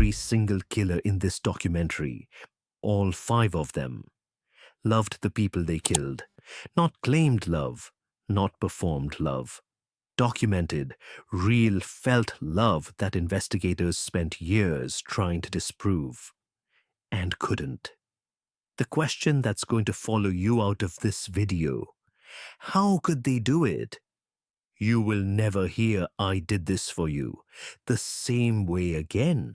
every single killer in this documentary, all 5 of them, loved the people they killed. Not claimed love, not performed love. Documented, real, felt love that investigators spent years trying to disprove and couldn't. The question that's going to follow you out of this video: how could they do it? You will never hear "I did this for you" the same way again.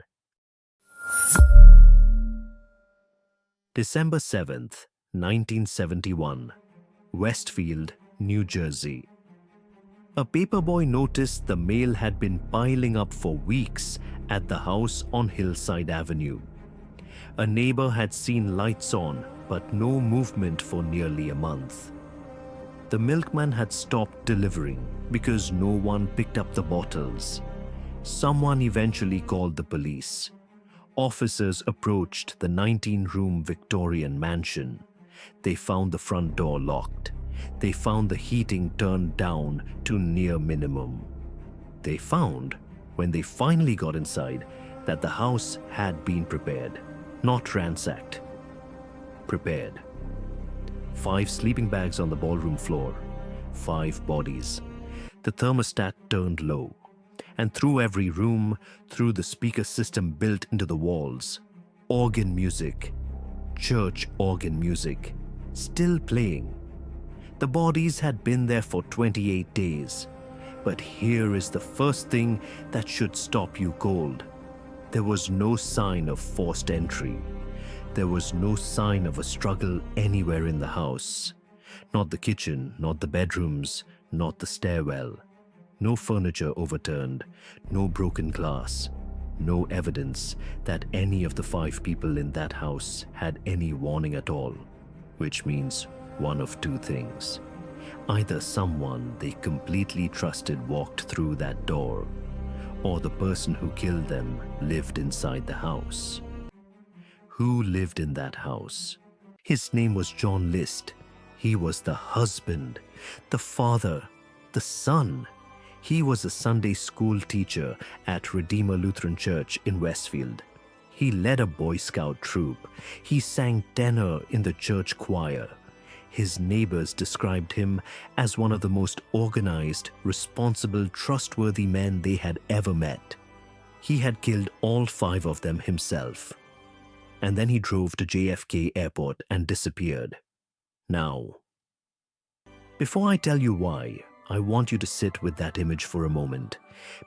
December 7th, 1971, Westfield, New Jersey. A paperboy noticed the mail had been piling up for weeks at the house on Hillside Avenue. A neighbor had seen lights on, but no movement for nearly a month. The milkman had stopped delivering because no one picked up the bottles. Someone eventually called the police. Officers approached the 19-room Victorian mansion. They found the front door locked. They found the heating turned down to near minimum. They found, when they finally got inside, that the house had been prepared, not ransacked. Prepared. 5 sleeping bags on the ballroom floor, 5 bodies. The thermostat turned low, and through every room, through the speaker system built into the walls, organ music, church organ music, still playing. The bodies had been there for 28 days. But here is the first thing that should stop you cold. There was no sign of forced entry. There was no sign of a struggle anywhere in the house. Not the kitchen, not the bedrooms, not the stairwell. No furniture overturned, no broken glass. No evidence that any of the 5 people in that house had any warning at all. Which means one of 2 things. Either someone they completely trusted walked through that door, or the person who killed them lived inside the house. Who lived in that house? His name was John List. He was the husband, the father, the son. He was a Sunday school teacher at Redeemer Lutheran Church in Westfield. He led a Boy Scout troop. He sang tenor in the church choir. His neighbors described him as one of the most organized, responsible, trustworthy men they had ever met. He had killed all 5 of them himself. And then he drove to JFK Airport and disappeared. Now, before I tell you why, I want you to sit with that image for a moment,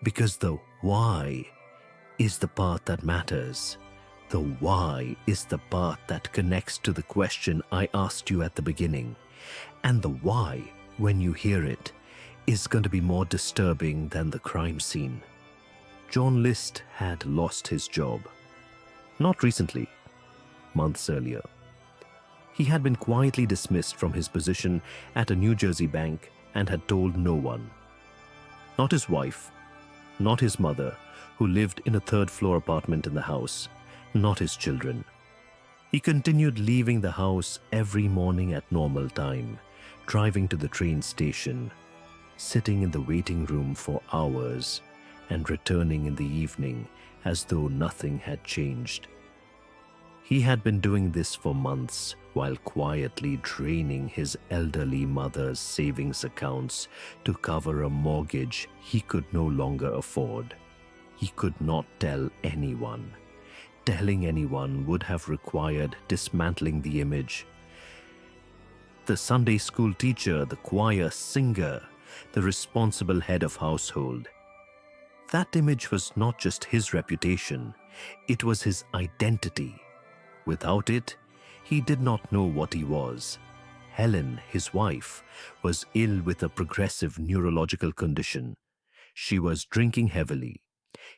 because the why is the part that matters. The why is the part that connects to the question I asked you at the beginning. And the why, when you hear it, is going to be more disturbing than the crime scene. John List had lost his job. Not recently, months earlier. He had been quietly dismissed from his position at a New Jersey bank and had told no one. Not his wife, not his mother, who lived in a 3rd-floor apartment in the house, not his children. He continued leaving the house every morning at normal time, driving to the train station, sitting in the waiting room for hours, and returning in the evening as though nothing had changed. He had been doing this for months while quietly draining his elderly mother's savings accounts to cover a mortgage he could no longer afford. He could not tell anyone. Telling anyone would have required dismantling the image. The Sunday school teacher, the choir singer, the responsible head of household. That image was not just his reputation, it was his identity. Without it, he did not know what he was. Helen, his wife, was ill with a progressive neurological condition. She was drinking heavily.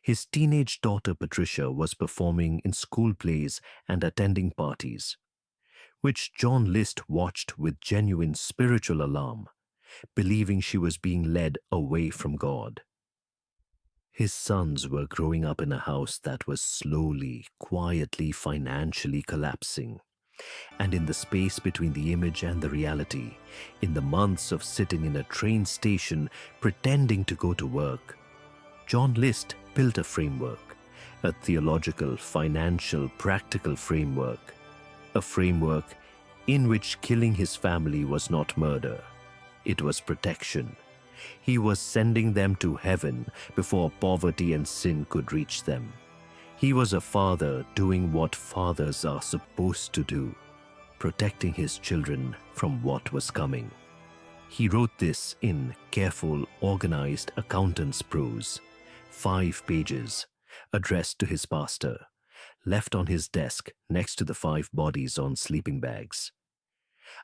His teenage daughter Patricia was performing in school plays and attending parties, which John List watched with genuine spiritual alarm, believing she was being led away from God. His sons were growing up in a house that was slowly, quietly, financially collapsing. And in the space between the image and the reality, in the months of sitting in a train station pretending to go to work, John List built a framework, a theological, financial, practical framework, a framework in which killing his family was not murder, it was protection. He was sending them to heaven before poverty and sin could reach them. He was a father doing what fathers are supposed to do, protecting his children from what was coming. He wrote this in careful, organized accountant's prose, 5 pages, addressed to his pastor, left on his desk next to the 5 bodies on sleeping bags.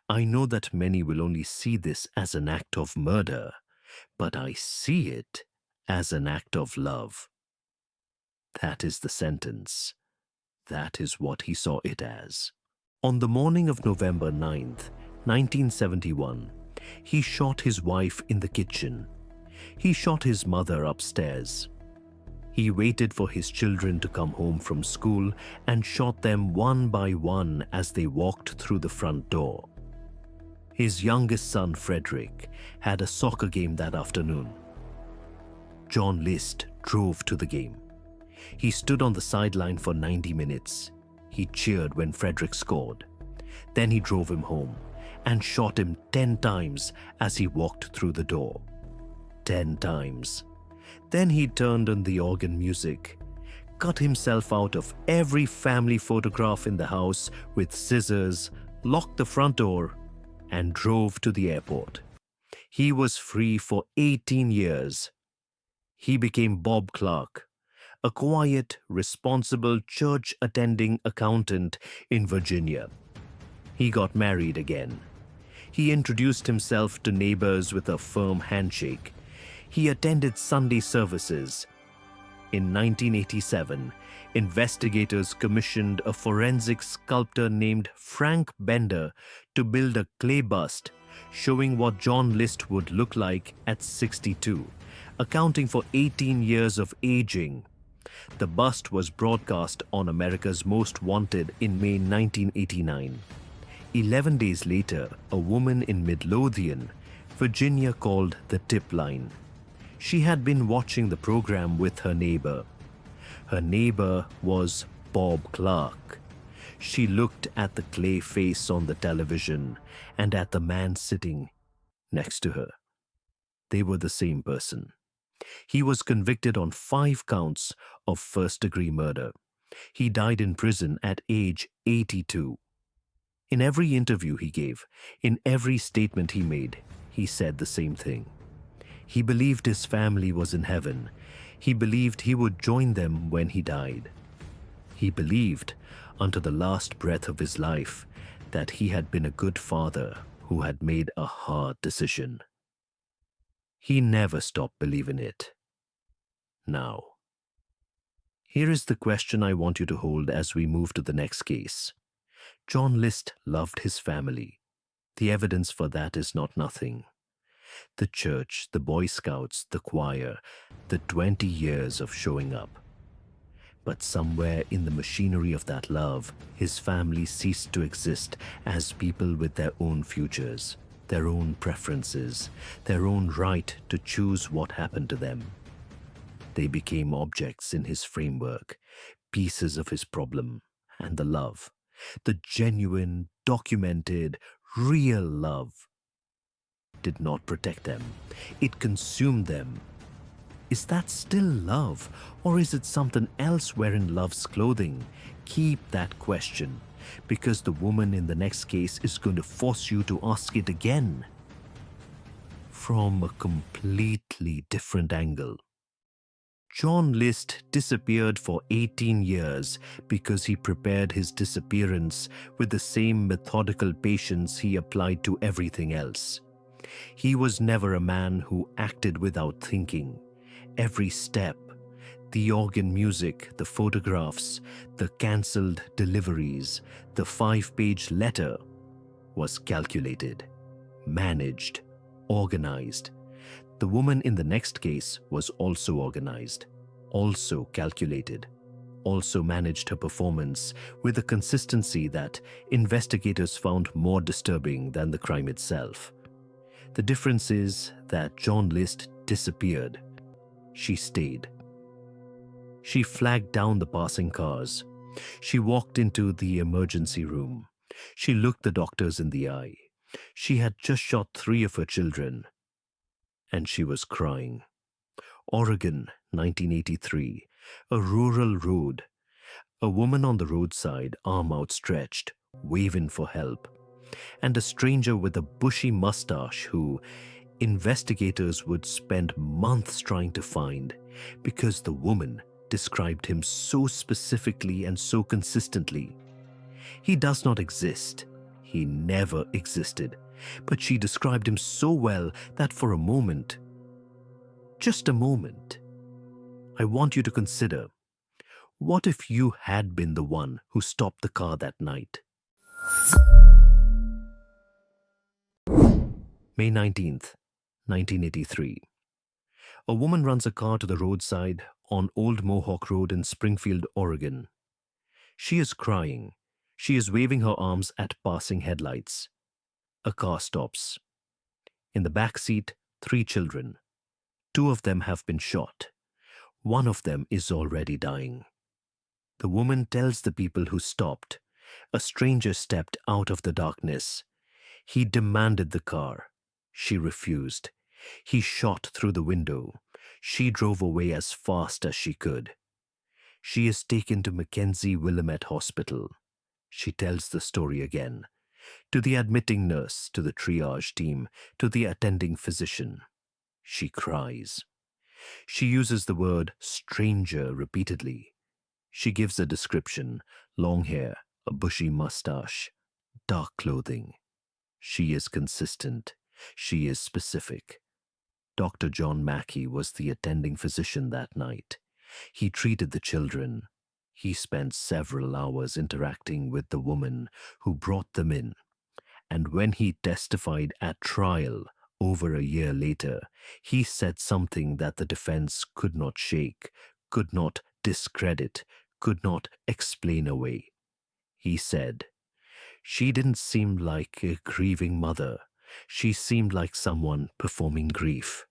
I know that many will only see this as an act of murder, but I see it as an act of love. That is the sentence. That is what he saw it as. On the morning of November 9th, 1971, he shot his wife in the kitchen. He shot his mother upstairs. He waited for his children to come home from school and shot them one by one as they walked through the front door. His youngest son, Frederick, had a soccer game that afternoon. John List drove to the game. He stood on the sideline for 90 minutes. He cheered when Frederick scored. Then he drove him home and shot him 10 times as he walked through the door. 10 times. Then he turned on the organ music, cut himself out of every family photograph in the house with scissors, locked the front door, and drove to the airport. He was free for 18 years. He became Bob Clark, a quiet, responsible, church-attending accountant in Virginia. He got married again. He introduced himself to neighbors with a firm handshake. He attended Sunday services. In 1987, investigators commissioned a forensic sculptor named Frank Bender to build a clay bust showing what John List would look like at 62, accounting for 18 years of aging. The bust was broadcast on America's Most Wanted in May 1989. 11 days later, a woman in Midlothian, Virginia, called the tip line. She had been watching the program with her neighbor. Her neighbor was Bob Clark. She looked at the clay face on the television and at the man sitting next to her. They were the same person. He was convicted on 5 counts of first-degree murder. He died in prison at age 82. In every interview he gave, in every statement he made, he said the same thing. He believed his family was in heaven. He believed he would join them when he died. He believed, unto the last breath of his life, that he had been a good father who had made a hard decision. He never stopped believing it. Now, here is the question I want you to hold as we move to the next case. John List loved his family. The evidence for that is not nothing. The church, the Boy Scouts, the choir, the 20 years of showing up. But somewhere in the machinery of that love, his family ceased to exist as people with their own futures, their own preferences, their own right to choose what happened to them. They became objects in his framework, pieces of his problem, and the love, the genuine, documented, real love, did not protect them. It consumed them. Is that still love, or is it something else wearing love's clothing? Keep that question, because the woman in the next case is going to force you to ask it again from a completely different angle. John List disappeared for 18 years because he prepared his disappearance with the same methodical patience he applied to everything else. He was never a man who acted without thinking. Every step, the organ music, the photographs, the cancelled deliveries, the 5-page letter, was calculated, managed, organized. The woman in the next case was also organized, also calculated, also managed her performance with a consistency that investigators found more disturbing than the crime itself. The difference is that John List disappeared. She stayed. She flagged down the passing cars. She walked into the emergency room. She looked the doctors in the eye. She had just shot 3 of her children, and she was crying. Oregon, 1983, a rural road. A woman on the roadside, arm outstretched, waving for help. And a stranger with a bushy mustache who investigators would spend months trying to find because the woman described him so specifically and so consistently. He does not exist. He never existed. But she described him so well that for a moment, just a moment, I want you to consider, what if you had been the one who stopped the car that night? May 19th, 1983. A woman runs a car to the roadside on Old Mohawk Road in Springfield, Oregon. She is crying. She is waving her arms at passing headlights. A car stops. In the back seat, 3 children. 2 of them have been shot. 1 of them is already dying. The woman tells the people who stopped. A stranger stepped out of the darkness. He demanded the car. She refused. He shot through the window. She drove away as fast as she could. She is taken to Mackenzie Willamette Hospital. She tells the story again. To the admitting nurse, to the triage team, to the attending physician. She cries. She uses the word stranger repeatedly. She gives a description: long hair, a bushy mustache, dark clothing. She is consistent. She is specific. Dr. John Mackey was the attending physician that night. He treated the children. He spent several hours interacting with the woman who brought them in. And when he testified at trial over a year later, he said something that the defense could not shake, could not discredit, could not explain away. He said, "She didn't seem like a grieving mother. She seemed like someone performing grief."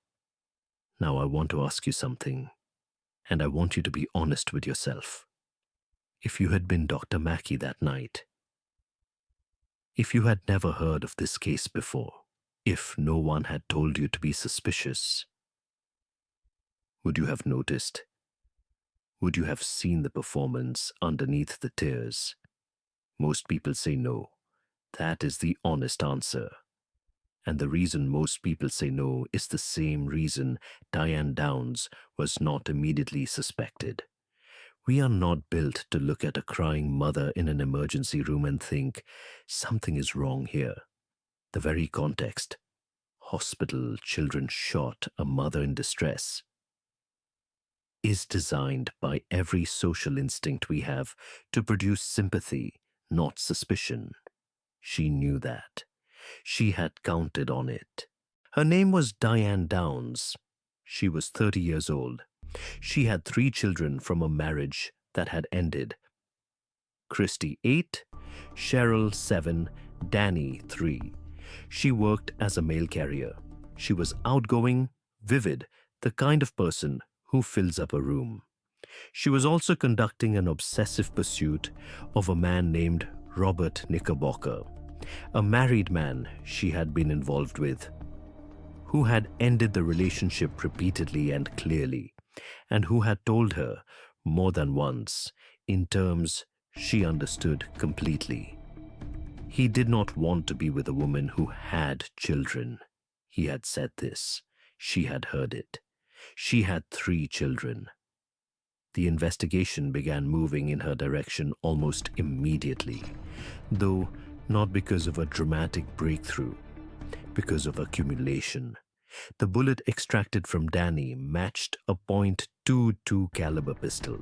Now I want to ask you something, and I want you to be honest with yourself. If you had been Dr. Mackey that night, if you had never heard of this case before, if no one had told you to be suspicious, would you have noticed? Would you have seen the performance underneath the tears? Most people say no. That is the honest answer. And the reason most people say no is the same reason Diane Downs was not immediately suspected. We are not built to look at a crying mother in an emergency room and think, something is wrong here. The very context, hospital, children shot, a mother in distress, is designed by every social instinct we have to produce sympathy, not suspicion. She knew that. She had counted on it. Her name was Diane Downs. She was 30 years old. She had 3 children from a marriage that had ended. Christy 8, Cheryl 7, Danny 3. She worked as a mail carrier. She was outgoing, vivid, the kind of person who fills up a room. She was also conducting an obsessive pursuit of a man named Robert Knickerbocker, a married man she had been involved with, who had ended the relationship repeatedly and clearly, and who had told her more than once, in terms she understood completely. He did not want to be with a woman who had children. He had said this. She had heard it. She had 3 children. The investigation began moving in her direction almost immediately, though not because of a dramatic breakthrough, because of accumulation. The bullet extracted from Danny matched a .22 caliber pistol.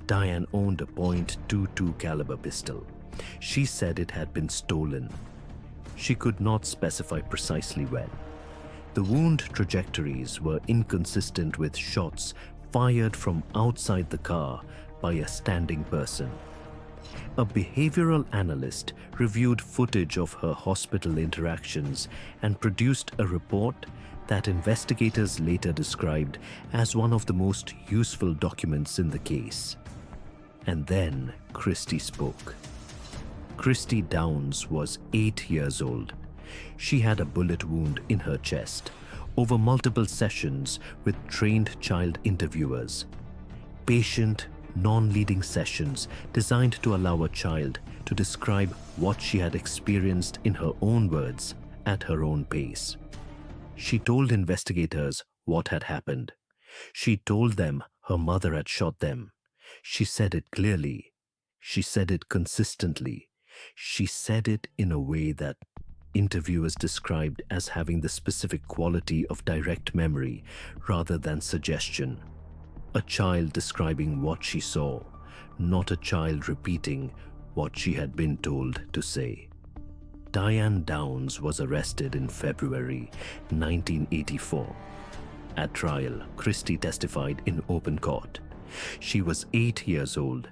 Diane owned a .22 caliber pistol. She said it had been stolen. She could not specify precisely when. The wound trajectories were inconsistent with shots fired from outside the car by a standing person. A behavioral analyst reviewed footage of her hospital interactions and produced a report that investigators later described as one of the most useful documents in the case. And then Christy spoke. Christy Downs was 8 years old. She had a bullet wound in her chest over multiple sessions with trained child interviewers. Patient, non-leading sessions designed to allow a child to describe what she had experienced in her own words at her own pace. She told investigators what had happened. She told them her mother had shot them. She said it clearly. She said it consistently. She said it in a way that interviewers described as having the specific quality of direct memory rather than suggestion. A child describing what she saw, not a child repeating what she had been told to say. Diane Downs was arrested in February 1984. At trial, Christy testified in open court. She was 8 years old.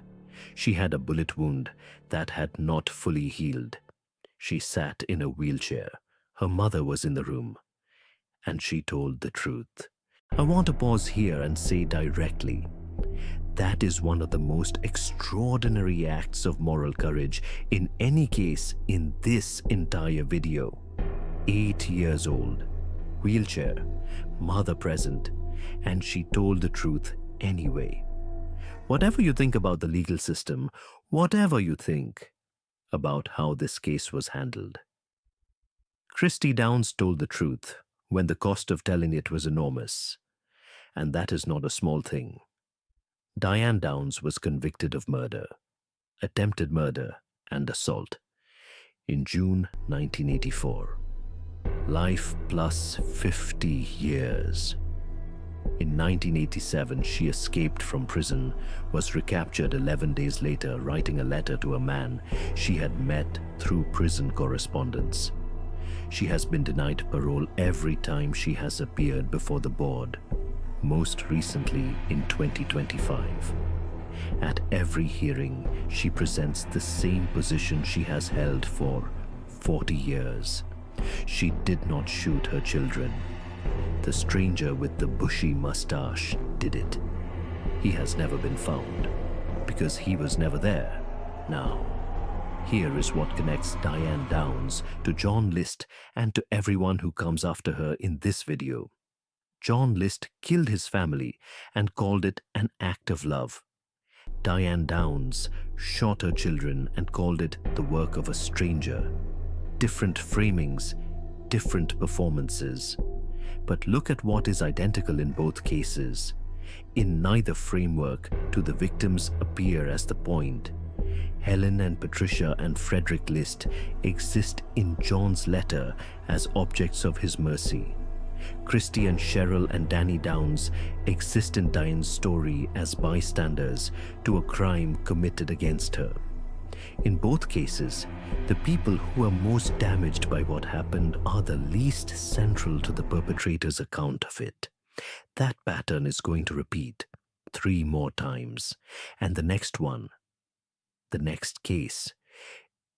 She had a bullet wound that had not fully healed. She sat in a wheelchair. Her mother was in the room. And she told the truth. I want to pause here and say directly, that is one of the most extraordinary acts of moral courage in any case in this entire video. 8 years old, wheelchair, mother present, and she told the truth anyway. Whatever you think about the legal system, whatever you think about how this case was handled, Christy Downs told the truth when the cost of telling it was enormous. And that is not a small thing. Diane Downs was convicted of murder, attempted murder, and assault in June 1984. Life plus 50 years. In 1987, she escaped from prison, was recaptured 11 days later, writing a letter to a man she had met through prison correspondence. She has been denied parole every time she has appeared before the board, most recently in 2025. At every hearing, she presents the same position she has held for 40 years. She did not shoot her children. The stranger with the bushy mustache did it. He has never been found because he was never there. Now, here is what connects Diane Downs to John List and to everyone who comes after her in this video. John List killed his family and called it an act of love. Diane Downs shot her children and called it the work of a stranger. Different framings, different performances. But look at what is identical in both cases. In neither framework do the victims appear as the point. Helen and Patricia and Frederick List exist in John's letter as objects of his mercy. Christy and Cheryl and Danny Downs exist in Diane's story as bystanders to a crime committed against her. In both cases, the people who are most damaged by what happened are the least central to the perpetrator's account of it. That pattern is going to repeat 3 more times, and the next one, the next case,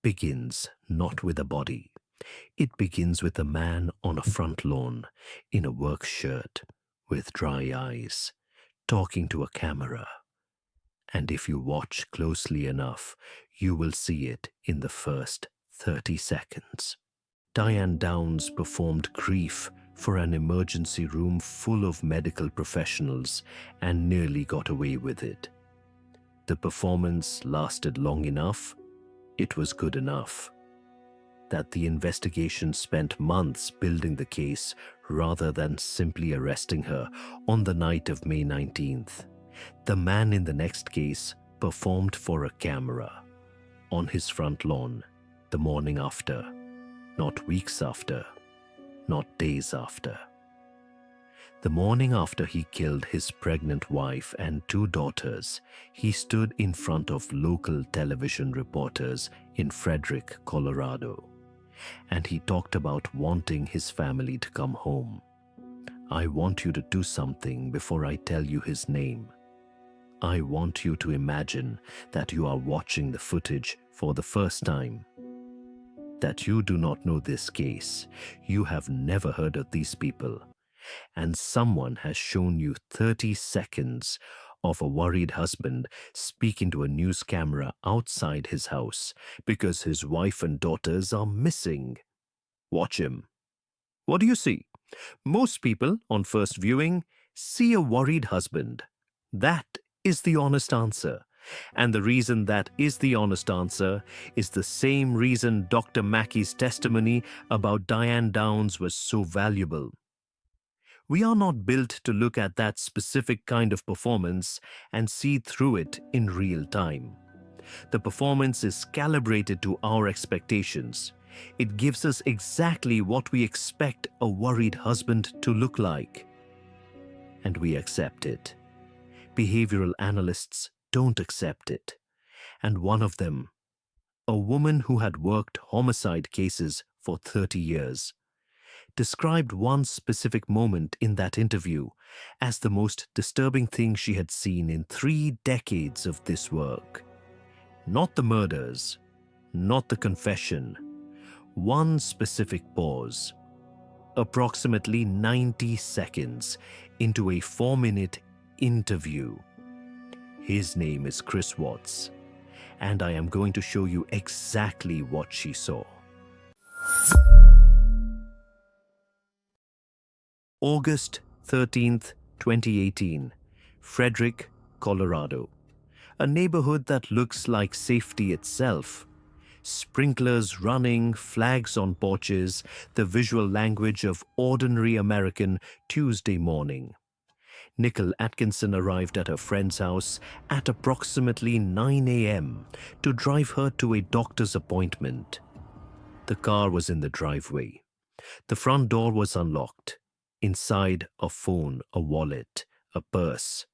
begins not with a body. It begins with a man on a front lawn, in a work shirt, with dry eyes, talking to a camera. And if you watch closely enough, you will see it in the first 30 seconds. Diane Downs performed grief for an emergency room full of medical professionals and nearly got away with it. The performance lasted long enough. It was good enough. That the investigation spent months building the case rather than simply arresting her on the night of May 19th. The man in the next case performed for a camera on his front lawn the morning after, not weeks after, not days after. The morning after he killed his pregnant wife and 2 daughters, he stood in front of local television reporters in Frederick, Colorado, and he talked about wanting his family to come home. I want you to do something before I tell you his name. I want you to imagine that you are watching the footage for the first time. That you do not know this case, you have never heard of these people, and someone has shown you 30 seconds of a worried husband speaking to a news camera outside his house because his wife and daughters are missing. Watch him. What do you see? Most people, on first viewing, see a worried husband. That is the honest answer. And the reason that is the honest answer is the same reason Dr. Mackey's testimony about Diane Downs was so valuable. We are not built to look at that specific kind of performance and see through it in real time. The performance is calibrated to our expectations. It gives us exactly what we expect a worried husband to look like. And we accept it. Behavioral analysts don't accept it. And one of them, a woman who had worked homicide cases for 30 years, described one specific moment in that interview as the most disturbing thing she had seen in 3 decades of this work. Not the murders, not the confession, one specific pause, approximately 90 seconds into a 4-minute interview. His name is Chris Watts, and I am going to show you exactly what she saw. August 13th, 2018, Frederick, Colorado. A neighborhood that looks like safety itself. Sprinklers running, flags on porches, the visual language of ordinary American Tuesday morning. Nicole Atkinson arrived at her friend's house at approximately 9 a.m. to drive her to a doctor's appointment. The car was in the driveway. The front door was unlocked. Inside, a phone, a wallet, a purse.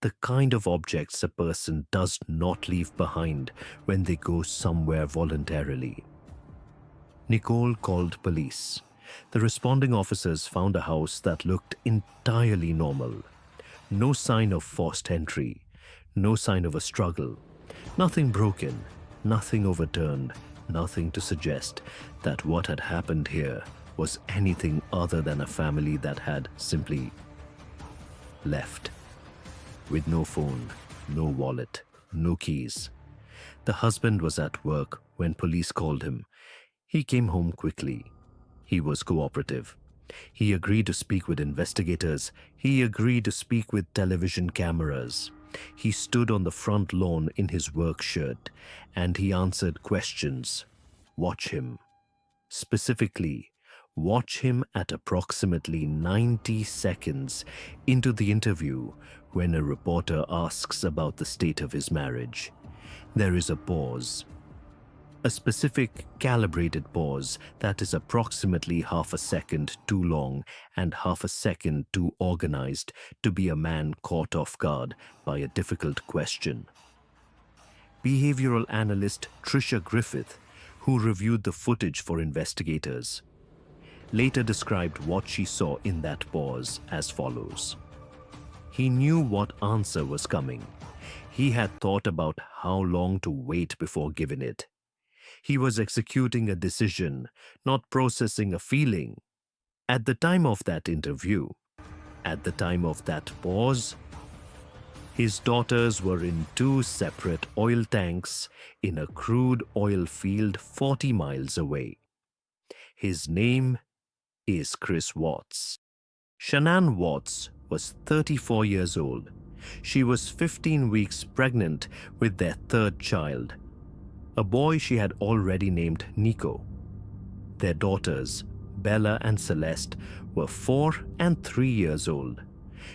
The kind of objects a person does not leave behind when they go somewhere voluntarily. Nicole called police. The responding officers found a house that looked entirely normal. No sign of forced entry, no sign of a struggle, nothing broken, nothing overturned, nothing to suggest that what had happened here was anything other than a family that had simply left. With no phone, no wallet, no keys. The husband was at work when police called him. He came home quickly. He was cooperative. He agreed to speak with investigators. He agreed to speak with television cameras. He stood on the front lawn in his work shirt, and he answered questions. Watch him. Specifically, watch him at approximately 90 seconds into the interview when a reporter asks about the state of his marriage. There is a pause. A specific calibrated pause that is approximately half a second too long and half a second too organized to be a man caught off guard by a difficult question. Behavioral analyst Tricia Griffith, who reviewed the footage for investigators, later described what she saw in that pause as follows. He knew what answer was coming. He had thought about how long to wait before giving it. He was executing a decision, not processing a feeling. At the time of that interview, at the time of that pause, his daughters were in 2 separate oil tanks in a crude oil field 40 miles away. His name is Chris Watts. Shanann Watts was 34 years old. She was 15 weeks pregnant with their 3rd child, a boy she had already named Nico. Their daughters, Bella and Celeste, were 4 and 3 years old.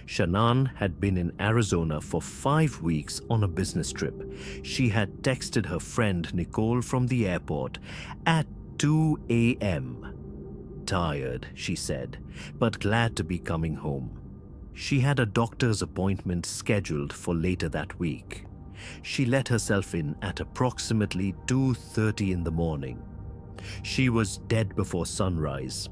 Shanann had been in Arizona for 5 weeks on a business trip. She had texted her friend Nicole from the airport at 2 a.m. Tired, she said, but glad to be coming home. She had a doctor's appointment scheduled for later that week. She let herself in at approximately 2:30 in the morning. She was dead before sunrise.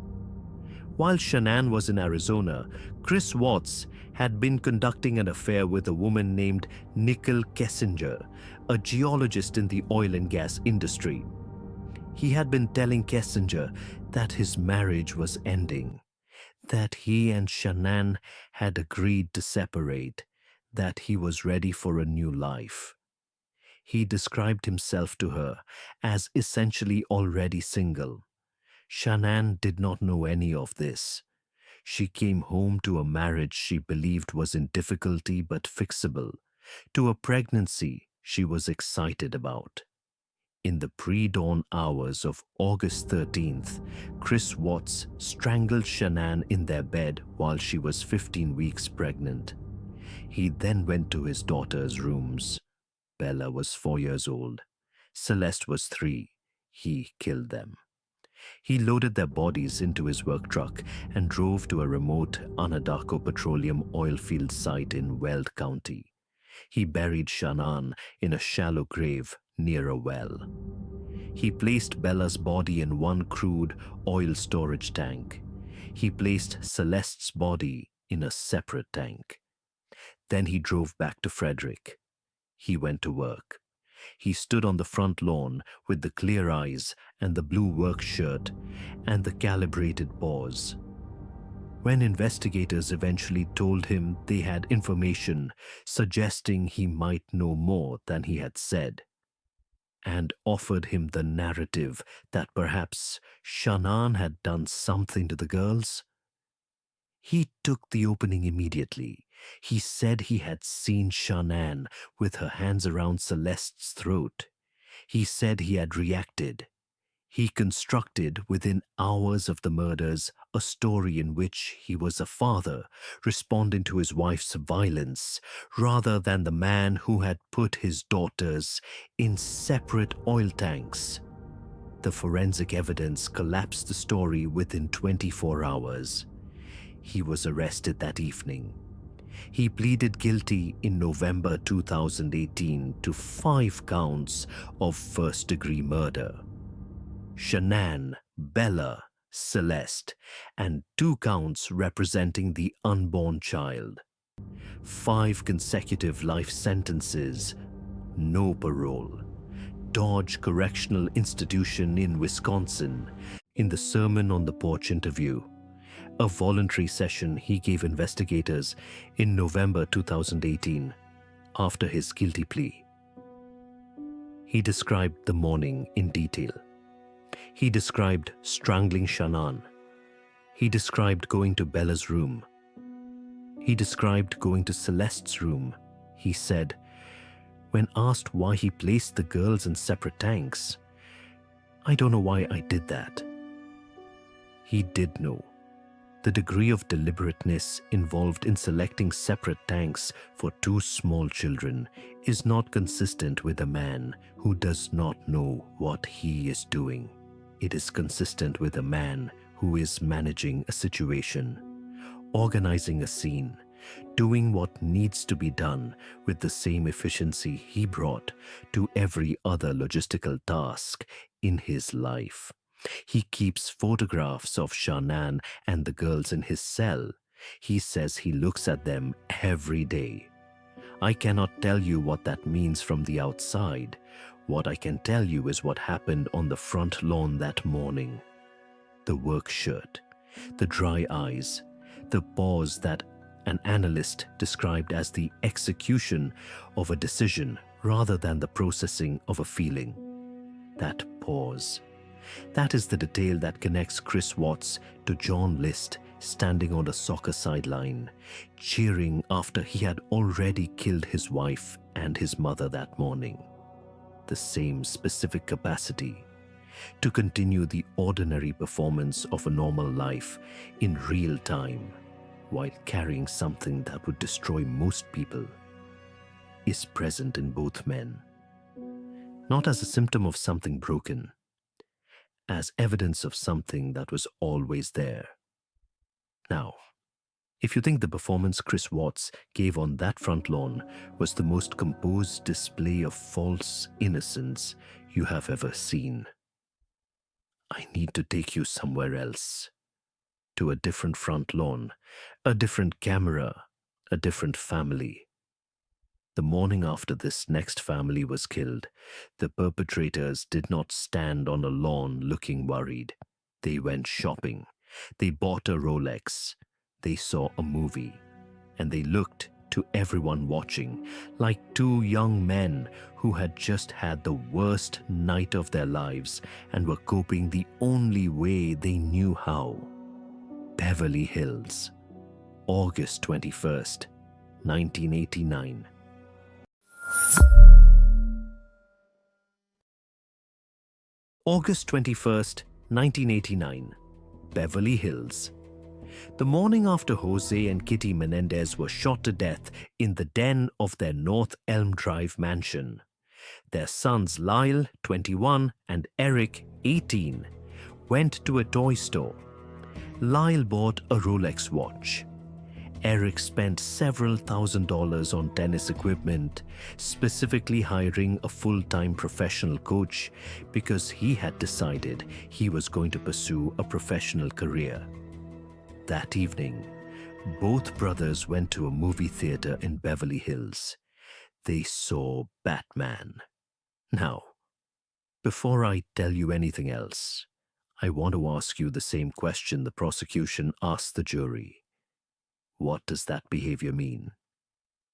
While Shanann was in Arizona, Chris Watts had been conducting an affair with a woman named Nicole Kessinger, a geologist in the oil and gas industry. He had been telling Kessinger that his marriage was ending, that he and Shanann had agreed to separate, that he was ready for a new life. He described himself to her as essentially already single. Shanann did not know any of this. She came home to a marriage she believed was in difficulty but fixable, to a pregnancy she was excited about. In the pre-dawn hours of August 13th, Chris Watts strangled Shanann in their bed while she was 15 weeks pregnant. He then went to his daughter's rooms. Bella was 4 years old. Celeste was 3. He killed them. He loaded their bodies into his work truck and drove to a remote Anadarko petroleum oil field site in Weld County. He buried Shanann in a shallow grave near a well. He placed Bella's body in one crude oil storage tank. He placed Celeste's body in a separate tank. Then he drove back to Frederick. He went to work. He stood on the front lawn with the clear eyes and the blue work shirt and the calibrated paws. When investigators eventually told him they had information suggesting he might know more than he had said, and offered him the narrative that perhaps Shanann had done something to the girls, he took the opening immediately. He said he had seen Shanann with her hands around Celeste's throat. He said he had reacted. He constructed, within hours of the murders, a story in which he was a father responding to his wife's violence, rather than the man who had put his daughters in separate oil tanks. The forensic evidence collapsed the story within 24 hours. He was arrested that evening. He pleaded guilty in November 2018 to 5 counts of first-degree murder. Shanann, Bella, Celeste, and 2 counts representing the unborn child. 5 consecutive life sentences, no parole. Dodge Correctional Institution in Wisconsin. In the Sermon on the Porch interview, a voluntary session he gave investigators in November 2018 after his guilty plea, he described the morning in detail. He described strangling Shanann. He described going to Bella's room. He described going to Celeste's room. He said, when asked why he placed the girls in separate tanks, "I don't know why I did that." He did know. The degree of deliberateness involved in selecting separate tanks for 2 small children is not consistent with a man who does not know what he is doing. It is consistent with a man who is managing a situation, organizing a scene, doing what needs to be done with the same efficiency he brought to every other logistical task in his life. He keeps photographs of Shanann and the girls in his cell. He says he looks at them every day. I cannot tell you what that means from the outside. What I can tell you is what happened on the front lawn that morning. The work shirt, the dry eyes, the pause that an analyst described as the execution of a decision rather than the processing of a feeling. That pause. That is the detail that connects Chris Watts to John List standing on a soccer sideline, cheering after he had already killed his wife and his mother that morning. The same specific capacity to continue the ordinary performance of a normal life in real time while carrying something that would destroy most people is present in both men. Not as a symptom of something broken, as evidence of something that was always there. Now, if you think the performance Chris Watts gave on that front lawn was the most composed display of false innocence you have ever seen, I need to take you somewhere else. to a different front lawn, a different camera, a different family. The morning after this next family was killed, the perpetrators did not stand on a lawn looking worried. They went shopping. They bought a Rolex. They saw a movie. And they looked to everyone watching like two young men who had just had the worst night of their lives and were coping the only way they knew how. Beverly Hills, August 21st, 1989. August 21st, 1989, Beverly Hills. The morning after Jose and Kitty Menendez were shot to death in the den of their North Elm Drive mansion, their sons Lyle, 21, and Eric, 18, went to a toy store. Lyle bought a Rolex watch. Eric spent several $1,000s on tennis equipment, specifically hiring a full-time professional coach because he had decided he was going to pursue a professional career. That evening, both brothers went to a movie theater in Beverly Hills. They saw Batman. Now, before I tell you anything else, I want to ask you the same question the prosecution asked the jury. What does that behavior mean?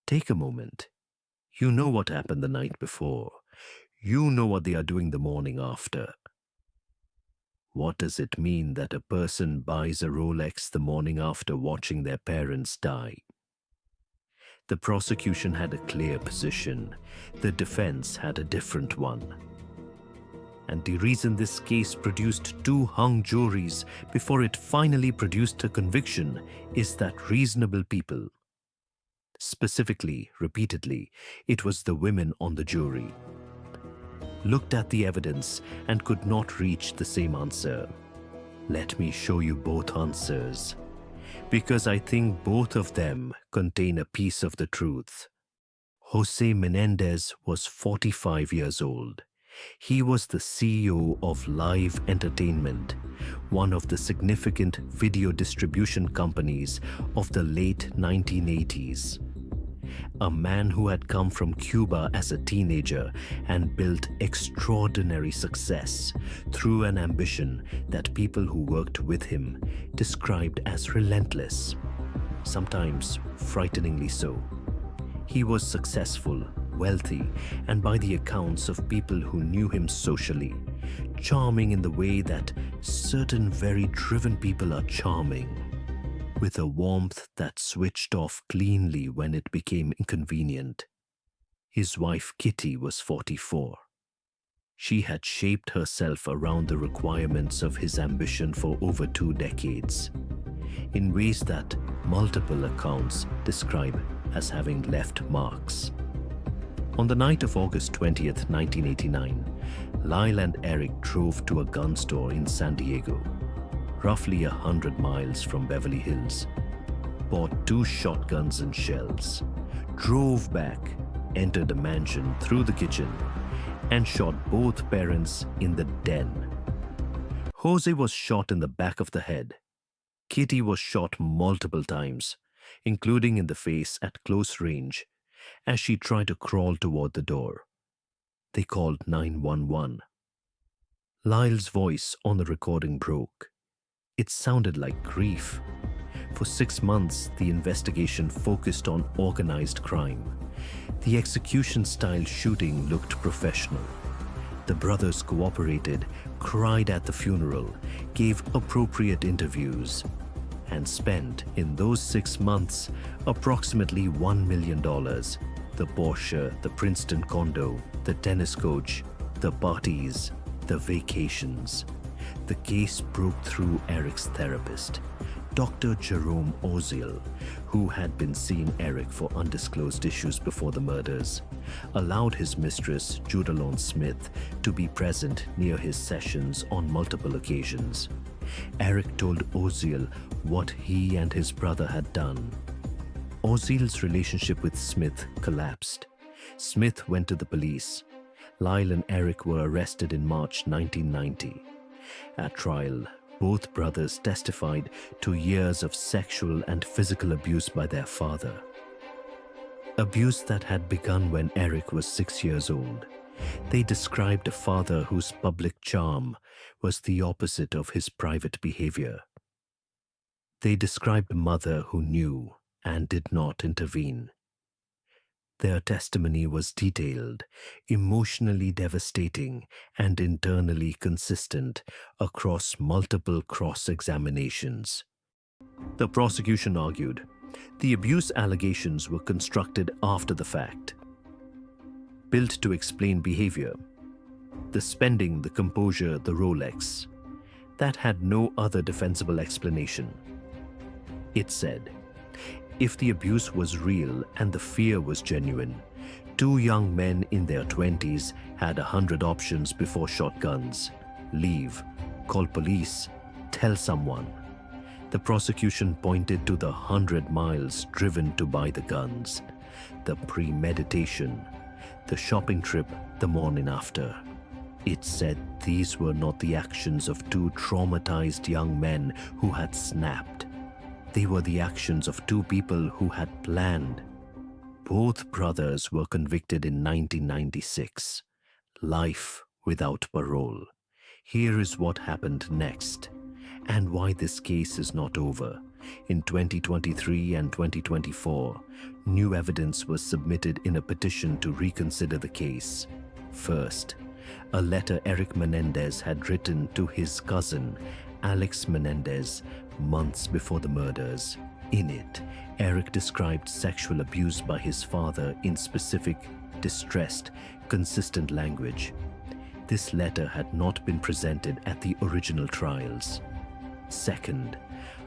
Take a moment. You know what happened the night before. You know what they are doing the morning after. What does it mean that a person buys a Rolex the morning after watching their parents die? The prosecution had a clear position. The defense had a different one. And the reason this case produced two hung juries before it finally produced a conviction is that reasonable people, specifically, repeatedly, it was the women on the jury, looked at the evidence and could not reach the same answer. Let me show you both answers, because I think both of them contain a piece of the truth. Jose Menendez was 45 years old. He was the CEO of Live Entertainment, one of the significant video distribution companies of the late 1980s. A man who had come from Cuba as a teenager and built extraordinary success through an ambition that people who worked with him described as relentless, sometimes frighteningly so. He was successful, wealthy, and by the accounts of people who knew him socially, charming in the way that certain very driven people are charming, with a warmth that switched off cleanly when it became inconvenient. His wife Kitty was 44. She had shaped herself around the requirements of his ambition for over 2 decades, in ways that multiple accounts describe as having left marks. On the night of August 20th, 1989, Lyle and Eric drove to a gun store in San Diego, roughly 100 miles from Beverly Hills, bought 2 shotguns and shells, drove back, entered the mansion through the kitchen, and shot both parents in the den. Jose was shot in the back of the head. Kitty was shot multiple times, including in the face at close range, as she tried to crawl toward the door. They called 911. Lyle's voice on the recording broke. It sounded like grief. For 6 months, the investigation focused on organized crime. The execution-style shooting looked professional. The brothers cooperated, cried at the funeral, gave appropriate interviews, and spent, in those 6 months, approximately $1 million. The Porsche, the Princeton condo, the tennis coach, the parties, the vacations. The case broke through Eric's therapist, Dr. Jerome Oziel, who had been seeing Eric for undisclosed issues before the murders, allowed his mistress, Judalon Smith, to be present near his sessions on multiple occasions. Eric told Oziel what he and his brother had done. Oziel's relationship with Smith collapsed. Smith went to the police. Lyle and Eric were arrested in March 1990. At trial, Both brothers testified to years of sexual and physical abuse by their father. Abuse that had begun when Eric was 6 years old. They described a father whose public charm was the opposite of his private behavior. They described a mother who knew and did not intervene. Their testimony was detailed, emotionally devastating, and internally consistent across multiple cross-examinations. The prosecution argued the abuse allegations were constructed after the fact, built to explain behavior. The spending, the composure, the Rolex. That had no other defensible explanation. It said, if the abuse was real and the fear was genuine, two young men in their 20s had 100 options before shotguns. Leave, call police, tell someone. The prosecution pointed to the 100 miles driven to buy the guns, the premeditation, the shopping trip the morning after. It said these were not the actions of two traumatized young men who had snapped. They were the actions of two people who had planned. Both brothers were convicted in 1996. Life without parole. Here is what happened next, and why this case is not over. In 2023 and 2024, new evidence was submitted in a petition to reconsider the case. First, a letter Eric Menendez had written to his cousin, Alex Menendez, months before the murders. In it, Eric described sexual abuse by his father in specific, distressed, consistent language. This letter had not been presented at the original trials. Second,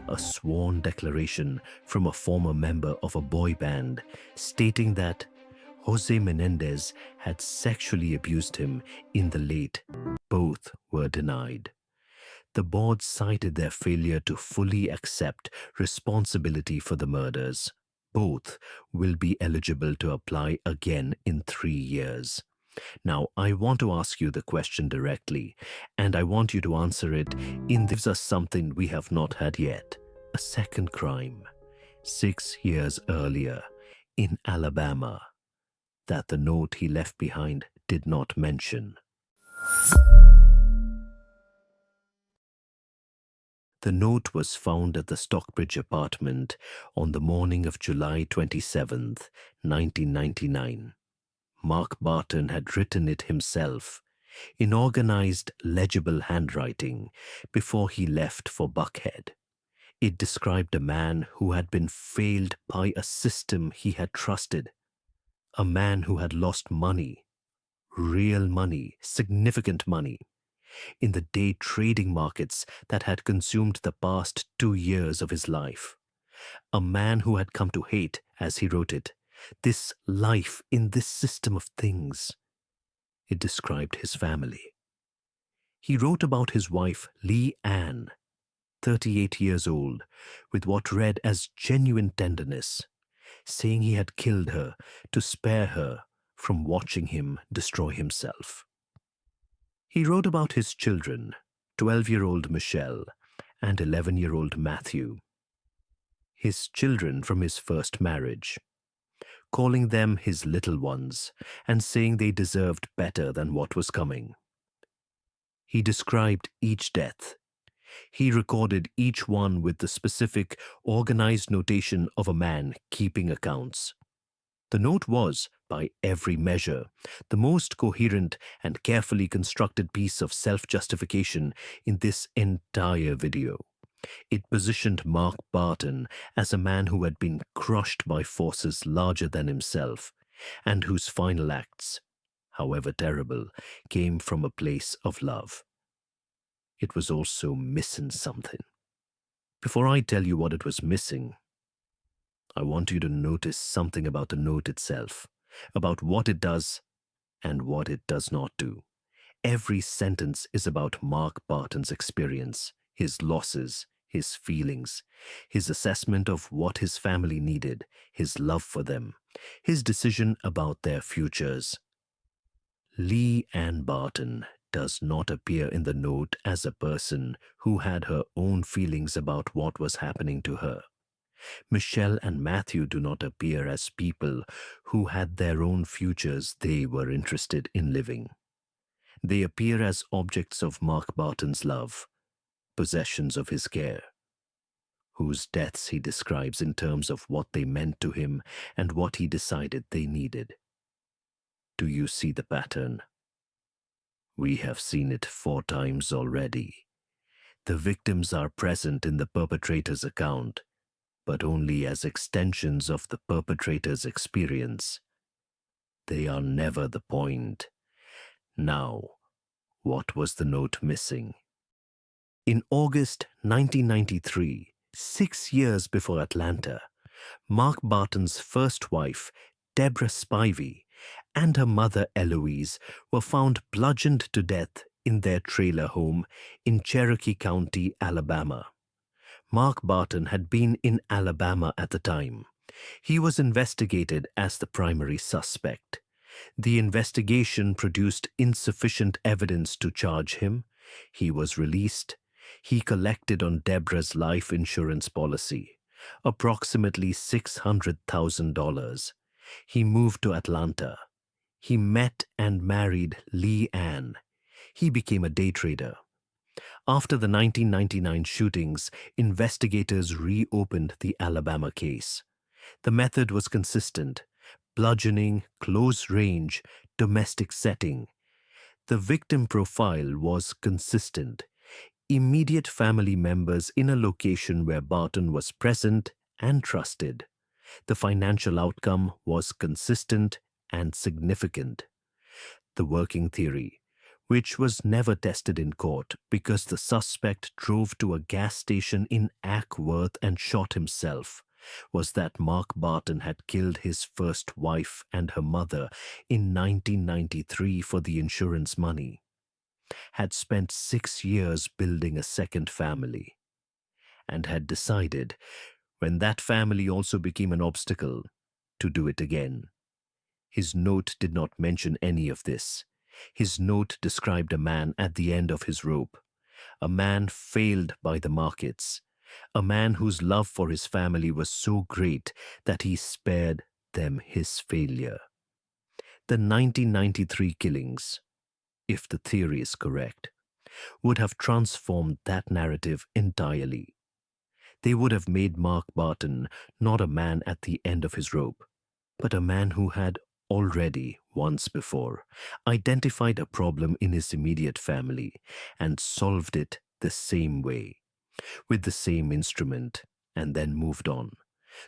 a sworn declaration from a former member of a boy band stating that Jose Menendez had sexually abused him in the late. Both were denied. The board cited their failure to fully accept responsibility for the murders. Both will be eligible to apply again in 3 years. Now, I want to ask you the question directly, and I want you to answer it in gives us something we have not had yet. A second crime, 6 years earlier, in Alabama, that the note he left behind did not mention. The note was found at the Stockbridge apartment on the morning of July 27, 1999. Mark Barton had written it himself, in organized, legible handwriting, before he left for Buckhead. It described a man who had been failed by a system he had trusted, a man who had lost money, real money, significant money, in the day trading markets that had consumed the past 2 years of his life. A man who had come to hate, as he wrote it, this life in this system of things. It described his family. He wrote about his wife, Lee Ann, 38 years old, with what read as genuine tenderness, saying he had killed her to spare her from watching him destroy himself. He wrote about his children, 12-year-old Michelle and 11-year-old Matthew. His children from his first marriage, calling them his little ones and saying they deserved better than what was coming. He described each death. He recorded each one with the specific, organized notation of a man keeping accounts. The note was, by every measure, the most coherent and carefully constructed piece of self-justification in this entire video. It positioned Mark Barton as a man who had been crushed by forces larger than himself, and whose final acts, however terrible, came from a place of love. It was also missing something. Before I tell you what it was missing, I want you to notice something about the note itself, about what it does and what it does not do. Every sentence is about Mark Barton's experience, his losses, his feelings, his assessment of what his family needed, his love for them, his decision about their futures. Lee Ann Barton does not appear in the note as a person who had her own feelings about what was happening to her. Michelle and Matthew do not appear as people who had their own futures they were interested in living. They appear as objects of Mark Barton's love, possessions of his care, whose deaths he describes in terms of what they meant to him and what he decided they needed. Do you see the pattern? We have seen it 4 times already. The victims are present in the perpetrator's account, but only as extensions of the perpetrator's experience. They are never the point. Now, what was the note missing? In August 1993, 6 years before Atlanta, Mark Barton's first wife, Deborah Spivey, and her mother Eloise were found bludgeoned to death in their trailer home in Cherokee County, Alabama. Mark Barton had been in Alabama at the time. He was investigated as the primary suspect. The investigation produced insufficient evidence to charge him. He was released. He collected on Deborah's life insurance policy, approximately $600,000. He moved to Atlanta. He met and married Lee Ann. He became a day trader. After the 1999 shootings, investigators reopened the Alabama case. The method was consistent: bludgeoning, close range, domestic setting. The victim profile was consistent: immediate family members in a location where Barton was present and trusted. The financial outcome was consistent and significant. The working theory, which was never tested in court because the suspect drove to a gas station in Ackworth and shot himself, was that Mark Barton had killed his first wife and her mother in 1993 for the insurance money, had spent 6 years building a second family, and had decided, when that family also became an obstacle, to do it again. His note did not mention any of this. His note described a man at the end of his rope, a man failed by the markets, a man whose love for his family was so great that he spared them his failure. The 1993 killings, if the theory is correct, would have transformed that narrative entirely. They would have made Mark Barton not a man at the end of his rope, but a man who had already, once before, identified a problem in his immediate family and solved it the same way, with the same instrument, and then moved on.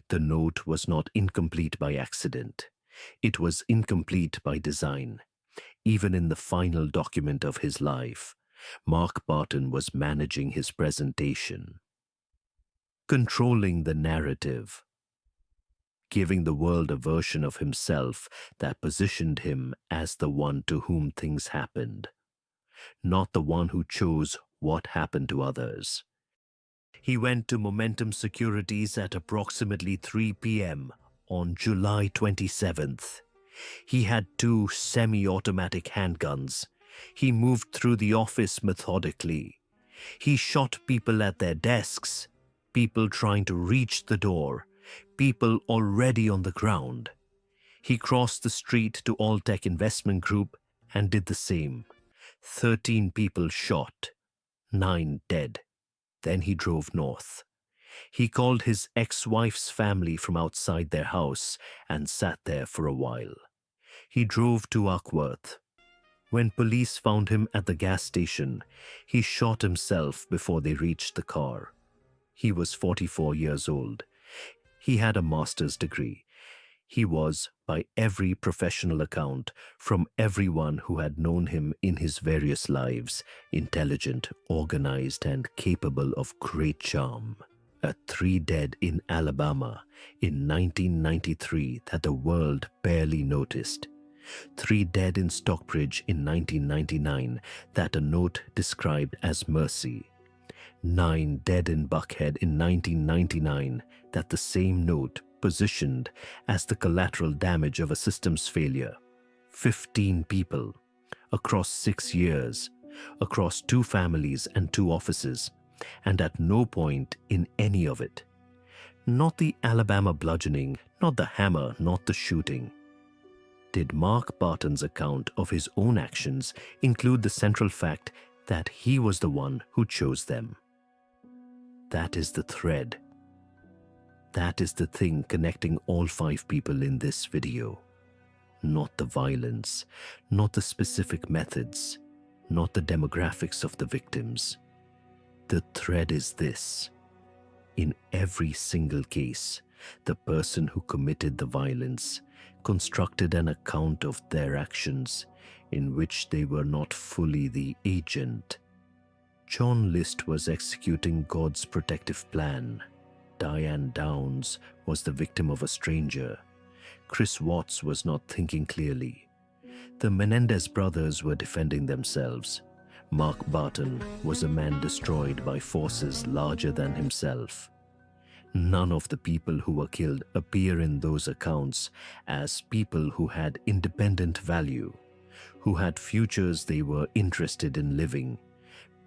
The note was not incomplete by accident. It was incomplete by design. Even in the final document of his life, Mark Barton was managing his presentation, controlling the narrative, giving the world a version of himself that positioned him as the one to whom things happened, not the one who chose what happened to others. He went to Momentum Securities at approximately 3 p.m. on July 27th. He had 2 semi-automatic handguns. He moved through the office methodically. He shot people at their desks, people trying to reach the door, people already on the ground. He crossed the street to Alltech Investment Group and did the same. 13 people shot, 9 dead. Then he drove north. He called his ex-wife's family from outside their house and sat there for a while. He drove to Ackworth. When police found him at the gas station, he shot himself before they reached the car. He was 44 years old. He had a master's degree. He was, by every professional account, from everyone who had known him in his various lives, intelligent, organized, and capable of great charm. At 3 dead in Alabama in 1993 that the world barely noticed. 3 dead in Stockbridge in 1999 that a note described as mercy. 9 dead in Buckhead in 1999 that the same note positioned as the collateral damage of a systems failure. 15 people across 6 years across 2 families and 2 offices, and at no point in any of it. Not the Alabama bludgeoning, not the hammer, not the shooting. Did Mark Barton's account of his own actions include the central fact that he was the one who chose them? That is the thread. That is the thing connecting all 5 people in this video. Not the violence, not the specific methods, not the demographics of the victims. The thread is this. In every single case, the person who committed the violence constructed an account of their actions in which they were not fully the agent. John List was executing God's protective plan. Diane Downs was the victim of a stranger. Chris Watts was not thinking clearly. The Menendez brothers were defending themselves. Mark Barton was a man destroyed by forces larger than himself. None of the people who were killed appear in those accounts as people who had independent value, who had futures they were interested in living,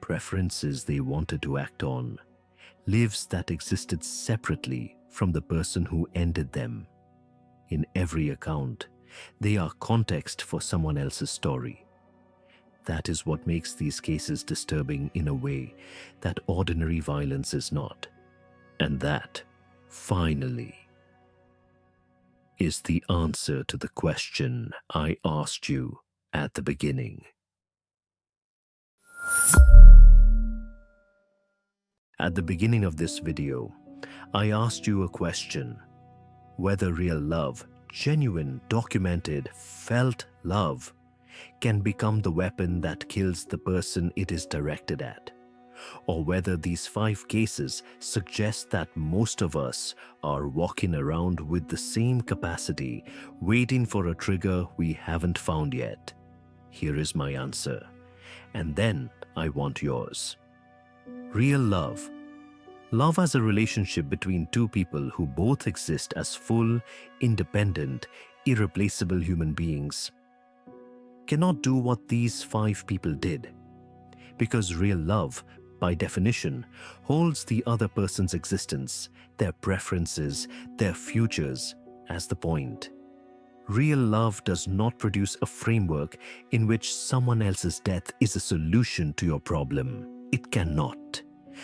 preferences they wanted to act on, lives that existed separately from the person who ended them. In every account, they are context for someone else's story. That is what makes these cases disturbing in a way that ordinary violence is not. And that, finally, is the answer to the question I asked you at the beginning. At the beginning of this video, I asked you a question: whether real love, genuine, documented, felt love, can become the weapon that kills the person it is directed at, or whether these 5 cases suggest that most of us are walking around with the same capacity, waiting for a trigger we haven't found yet. Here is my answer, and then I want yours. Real love. Love as a relationship between 2 people who both exist as full, independent, irreplaceable human beings, cannot do what these 5 people did. Because real love, by definition, holds the other person's existence, their preferences, their futures as the point. Real love does not produce a framework in which someone else's death is a solution to your problem. It cannot.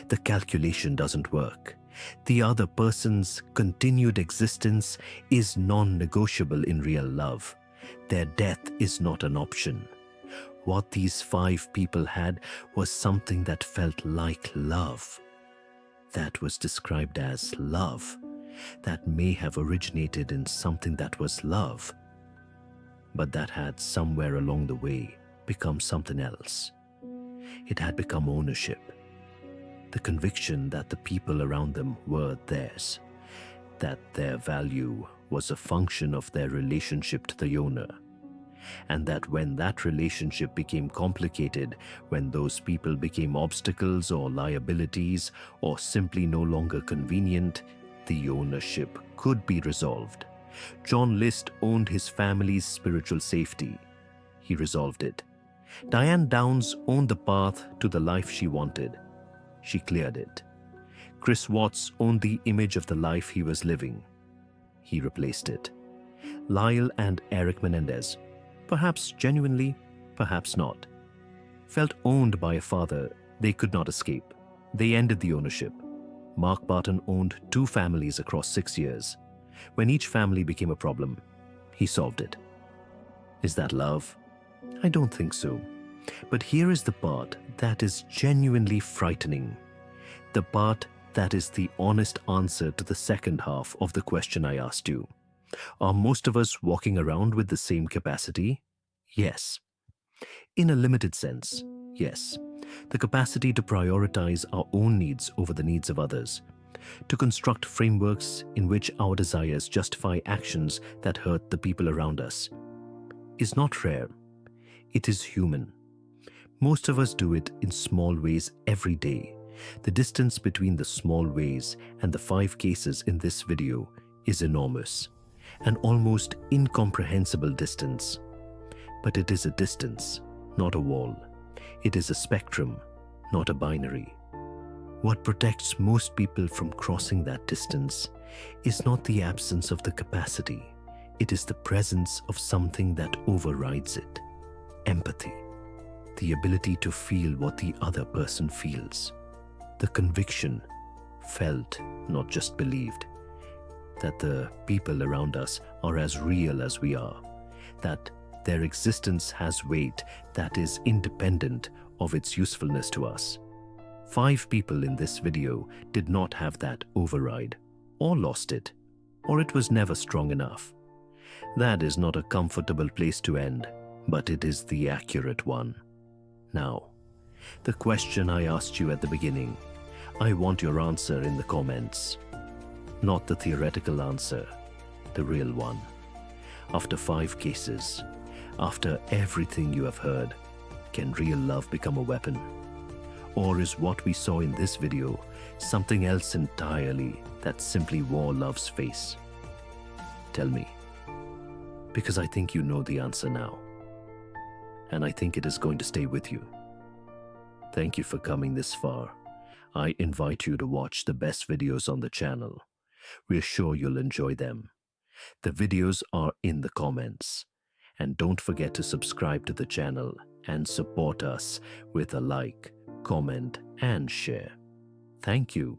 The calculation doesn't work. The other person's continued existence is non-negotiable in real love. Their death is not an option. What these 5 people had was something that felt like love. That was described as love. That may have originated in something that was love, but that had somewhere along the way become something else. It had become ownership. The conviction that the people around them were theirs, that their value was a function of their relationship to the owner, and that when that relationship became complicated, when those people became obstacles or liabilities or simply no longer convenient, the ownership could be resolved. John List owned his family's spiritual safety. He resolved it. Diane Downs owned the path to the life she wanted. She cleared it. Chris Watts owned the image of the life he was living. He replaced it. Lyle and Eric Menendez, perhaps genuinely, perhaps not, felt owned by a father they could not escape. They ended the ownership. Mark Barton owned 2 families across 6 years. When each family became a problem, he solved it. Is that love? I don't think so. But here is the part that is genuinely frightening. The part that is the honest answer to the second half of the question I asked you. Are most of us walking around with the same capacity? Yes. In a limited sense, yes. The capacity to prioritize our own needs over the needs of others, to construct frameworks in which our desires justify actions that hurt the people around us, is not rare. It is human. Most of us do it in small ways every day. The distance between the small ways and the 5 cases in this video is enormous, an almost incomprehensible distance. But it is a distance, not a wall. It is a spectrum, not a binary. What protects most people from crossing that distance is not the absence of the capacity. It is the presence of something that overrides it. Empathy. The ability to feel what the other person feels. The conviction, felt, not just believed, that the people around us are as real as we are, that their existence has weight that is independent of its usefulness to us. 5 people in this video did not have that override, or lost it, or it was never strong enough. That is not a comfortable place to end, but it is the accurate one. Now, the question I asked you at the beginning, I want your answer in the comments. Not the theoretical answer, the real one. After 5 cases, after everything you have heard, can real love become a weapon? Or is what we saw in this video something else entirely that simply wore love's face? Tell me, because I think you know the answer now. And I think it is going to stay with you. Thank you for coming this far. I invite you to watch the best videos on the channel. We're sure you'll enjoy them. The videos are in the comments. And don't forget to subscribe to the channel and support us with a like, comment, and share. Thank you.